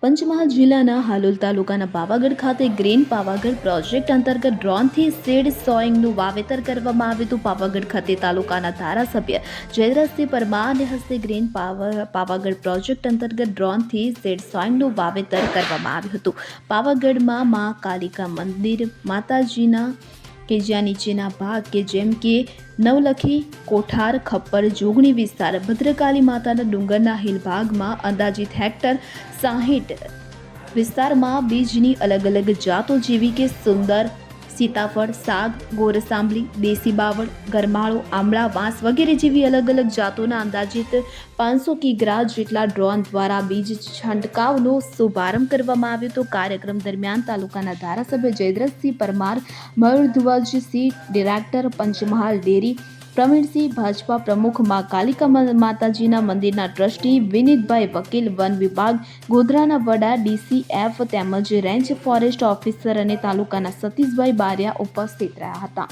પંચમહાલ જિલ્લાના હાલોલ તાલુકાના પાવાગઢ ખાતે ગ્રીન પાવાગઢ પ્રોજેક્ટ અંતર્ગત ડ્રોનથી સીડ સોઈંગનું વાવેતર કરવામાં આવ્યું હતું. પાવાગઢ ખાતે તાલુકાના ધારાસભ્ય જયદ્રથસિંહ પરમારના હસ્તે ગ્રીન પાવાગઢ પ્રોજેક્ટ અંતર્ગત ડ્રોનથી સીડ સોઈંગનું વાવેતર કરવામાં આવ્યું હતું. પાવાગઢમાં મા કાલિકા મંદિર માતાજીના કે જ્યાં નીચેના ભાગ કે જેમ કે નવલખી, કોઠાર, ખપ્પર, જોગણી વિસ્તાર, ભદ્રકાલી માતાના ડુંગરના હિલ ભાગમાં અંદાજિત હેક્ટર 60 વિસ્તારમાં બીજની અલગ અલગ જાતો જેવી કે સુંદર, સીતાફળ, સાગ, ગોરસાંબલી, દેશી બાવળ, ગરમાળો, આમળા, વાંસ વગેરે જેવી અલગ અલગ જાતોના અંદાજિત 500 કિગ્રા જેટલા ડ્રોન દ્વારા બીજ છંટકાવનો શુભારંભ કરવામાં આવ્યો હતો. કાર્યક્રમ દરમિયાન તાલુકાના ધારાસભ્ય જયદ્રથસિંહ પરમાર, મયુરધ્વજસિંહ, ડિરેક્ટર પંચમહાલ ડેરી પ્રવીણસિંહ, ભાજપા પ્રમુખ, મા કાલિકા માતાજીના મંદિરના ટ્રસ્ટી વિનીતભાઈ વકીલ, વન વિભાગ ગોધરાના વડા DCF તેમજ રેન્જ ફોરેસ્ટ ઓફિસર અને તાલુકાના સતીશભાઈ બારિયા ઉપસ્થિત રહ્યા હતા.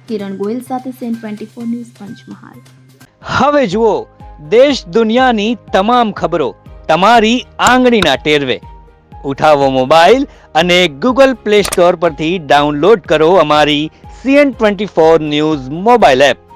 કિરણ ગોયલ સાથે SN24 ન્યૂઝ પંચમહાલ. હવે જુઓ દેશ દુનિયાની તમામ ખબરો તમારી આંગળીના ટેરવે. ઉઠાવો મોબાઈલ અને Google Play Store પરથી ડાઉનલોડ કરો અમારી SN24 ન્યૂઝ મોબાઈલ એપ.